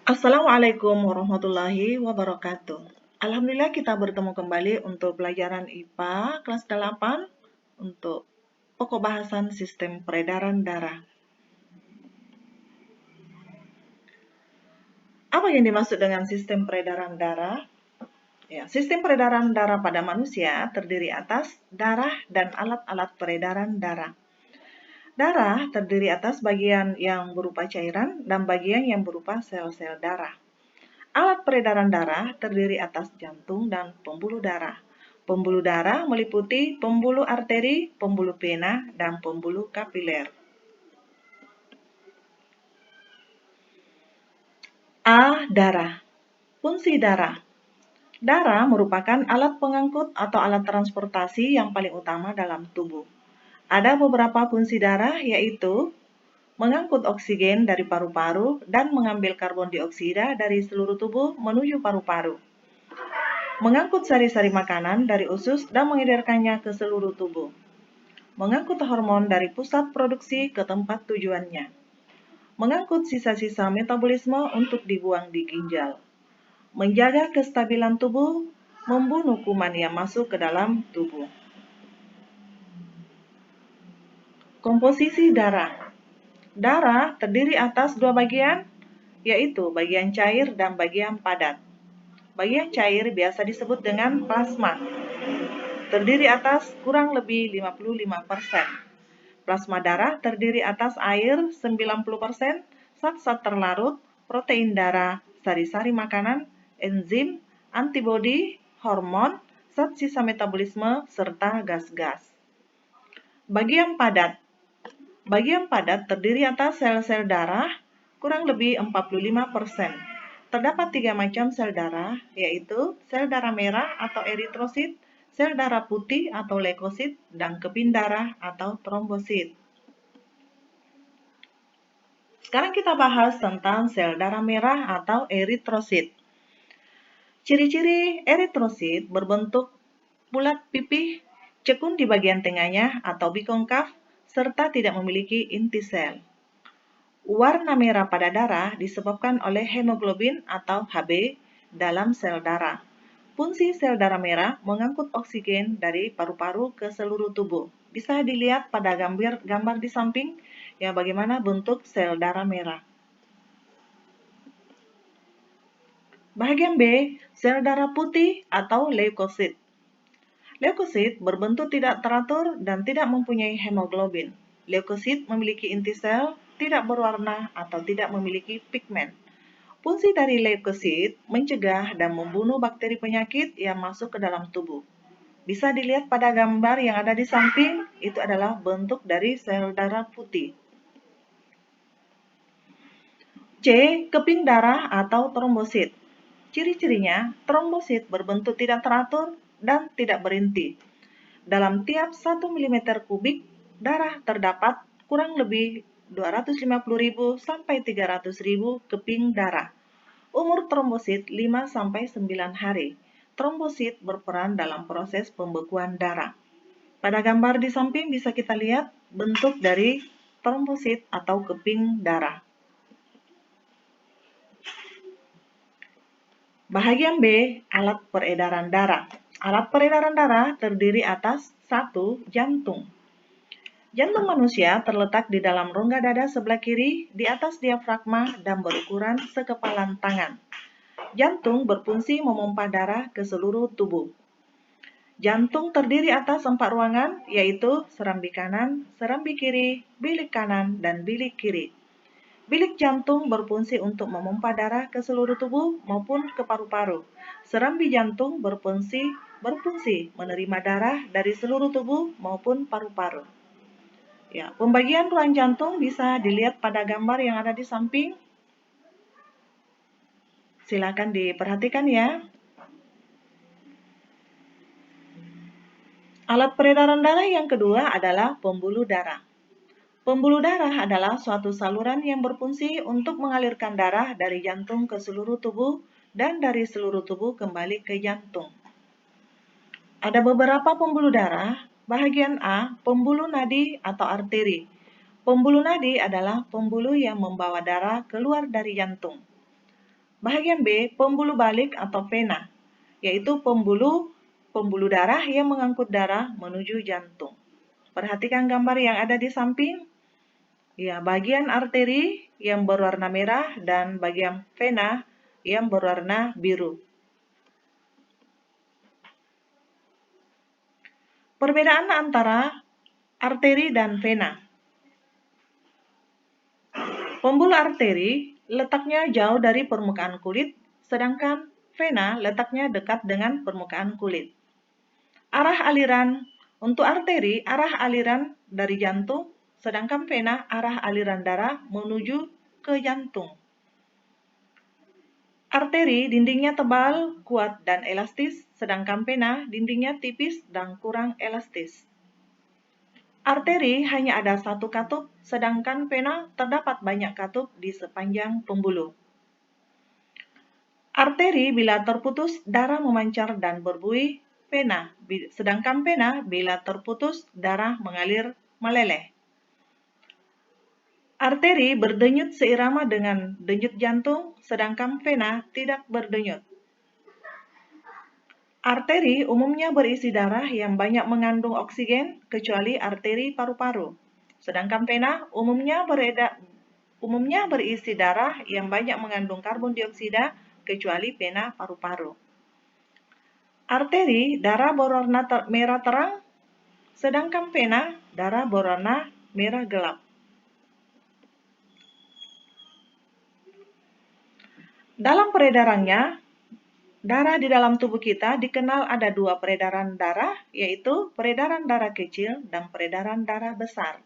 Assalamualaikum warahmatullahi wabarakatuh. Alhamdulillah kita bertemu kembali untuk pelajaran IPA kelas 8 untuk pokok bahasan sistem peredaran darah. Apa yang dimaksud dengan sistem peredaran darah? Ya, sistem peredaran darah pada manusia terdiri atas darah dan alat-alat peredaran darah. Darah terdiri atas bagian yang berupa cairan dan bagian yang berupa sel-sel darah. Alat peredaran darah terdiri atas jantung dan pembuluh darah. Pembuluh darah meliputi pembuluh arteri, pembuluh vena, dan pembuluh kapiler. A. Darah. Fungsi darah. Darah merupakan alat pengangkut atau alat transportasi yang paling utama dalam tubuh. Ada beberapa fungsi darah yaitu mengangkut oksigen dari paru-paru dan mengambil karbon dioksida dari seluruh tubuh menuju paru-paru. Mengangkut sari-sari makanan dari usus dan mengedarkannya ke seluruh tubuh. Mengangkut hormon dari pusat produksi ke tempat tujuannya. Mengangkut sisa-sisa metabolisme untuk dibuang di ginjal. Menjaga kestabilan tubuh, membunuh kuman yang masuk ke dalam tubuh. Komposisi darah. Darah terdiri atas dua bagian, yaitu bagian cair dan bagian padat. Bagian cair biasa disebut dengan plasma. Terdiri atas kurang lebih 55%. Plasma darah terdiri atas air 90%, zat-zat terlarut, protein darah, sari-sari makanan, enzim, antibodi, hormon, zat sisa metabolisme, serta gas-gas. Bagian padat. Bagian padat terdiri atas sel-sel darah, kurang lebih 45%. Terdapat 3 macam sel darah, yaitu sel darah merah atau eritrosit, sel darah putih atau leukosit, dan keping darah atau trombosit. Sekarang kita bahas tentang sel darah merah atau eritrosit. Ciri-ciri eritrosit berbentuk bulat pipih, cekung di bagian tengahnya atau bikonkav, serta tidak memiliki inti sel. Warna merah pada darah disebabkan oleh hemoglobin atau Hb dalam sel darah. Fungsi sel darah merah mengangkut oksigen dari paru-paru ke seluruh tubuh. Bisa dilihat pada gambar di samping ya bagaimana bentuk sel darah merah. Bagian B, sel darah putih atau leukosit. Leukosit berbentuk tidak teratur dan tidak mempunyai hemoglobin. Leukosit memiliki inti sel, tidak berwarna atau tidak memiliki pigmen. Fungsi dari leukosit mencegah dan membunuh bakteri penyakit yang masuk ke dalam tubuh. Bisa dilihat pada gambar yang ada di samping, itu adalah bentuk dari sel darah putih. C. Keping darah atau trombosit. Ciri-cirinya, trombosit berbentuk tidak teratur dan tidak berinti. Dalam tiap 1 mm kubik, darah terdapat kurang lebih 250.000 sampai 300.000 keping darah. Umur trombosit 5-9 hari. Trombosit berperan dalam proses pembekuan darah. Pada gambar di samping bisa kita lihat bentuk dari trombosit atau keping darah. Bahagian B, alat peredaran darah. Alat peredaran darah terdiri atas 1. Jantung. Jantung manusia terletak di dalam rongga dada sebelah kiri di atas diafragma dan berukuran sekepalan tangan. Jantung berfungsi memompa darah ke seluruh tubuh. Jantung terdiri atas 4 ruangan, yaitu serambi kanan, serambi kiri, bilik kanan, dan bilik kiri. Bilik jantung berfungsi untuk memompa darah ke seluruh tubuh maupun ke paru-paru. Serambi jantung berfungsi menerima darah dari seluruh tubuh maupun paru-paru. Ya, pembagian ruang jantung bisa dilihat pada gambar yang ada di samping. Silakan diperhatikan ya. Alat peredaran darah yang kedua adalah pembuluh darah. Pembuluh darah adalah suatu saluran yang berfungsi untuk mengalirkan darah dari jantung ke seluruh tubuh dan dari seluruh tubuh kembali ke jantung. Ada beberapa pembuluh darah. Bahagian A, pembuluh nadi atau arteri. Pembuluh nadi adalah pembuluh yang membawa darah keluar dari jantung. Bagian B, pembuluh balik atau vena, yaitu pembuluh darah yang mengangkut darah menuju jantung. Perhatikan gambar yang ada di samping. Ya, bagian arteri yang berwarna merah dan bagian vena yang berwarna biru. Perbedaan antara arteri dan vena. Pembuluh arteri letaknya jauh dari permukaan kulit, sedangkan vena letaknya dekat dengan permukaan kulit. Arah aliran untuk arteri, arah aliran dari jantung, sedangkan vena arah aliran darah menuju ke jantung. Arteri dindingnya tebal, kuat, dan elastis, sedangkan vena dindingnya tipis dan kurang elastis. Arteri hanya ada satu katup, sedangkan vena terdapat banyak katup di sepanjang pembuluh. Arteri bila terputus, darah memancar dan berbuih, sedangkan vena bila terputus, darah mengalir meleleh. Arteri berdenyut seirama dengan denyut jantung, sedangkan vena tidak berdenyut. Arteri umumnya berisi darah yang banyak mengandung oksigen, kecuali arteri paru-paru. Sedangkan vena umumnya berisi darah yang banyak mengandung karbon dioksida, kecuali vena paru-paru. Arteri darah berwarna merah terang, sedangkan vena darah berwarna merah gelap. Dalam peredarannya, darah di dalam tubuh kita dikenal ada dua peredaran darah, yaitu peredaran darah kecil dan peredaran darah besar.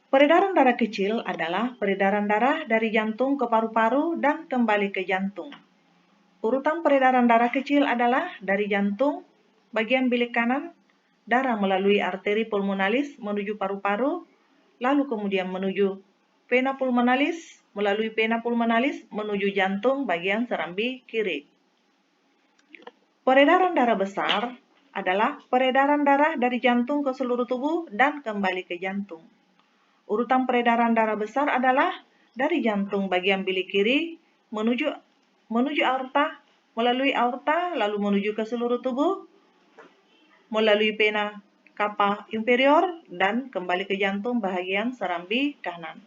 Peredaran darah kecil adalah peredaran darah dari jantung ke paru-paru dan kembali ke jantung. Urutan peredaran darah kecil adalah dari jantung, bagian bilik kanan, darah melalui arteri pulmonalis menuju paru-paru, lalu kemudian menuju vena pulmonalis, melalui vena pulmonalis menuju jantung bagian serambi kiri. Peredaran darah besar adalah peredaran darah dari jantung ke seluruh tubuh dan kembali ke jantung. Urutan peredaran darah besar adalah dari jantung bagian bilik kiri menuju aorta, melalui aorta lalu menuju ke seluruh tubuh, melalui vena cava inferior dan kembali ke jantung bagian serambi kanan.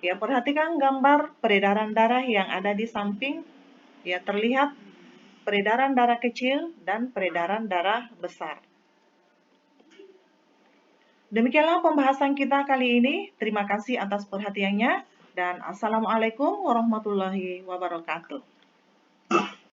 Ya, perhatikan gambar peredaran darah yang ada di samping. Ya, terlihat peredaran darah kecil dan peredaran darah besar. Demikianlah pembahasan kita kali ini. Terima kasih atas perhatiannya dan Assalamualaikum warahmatullahi wabarakatuh.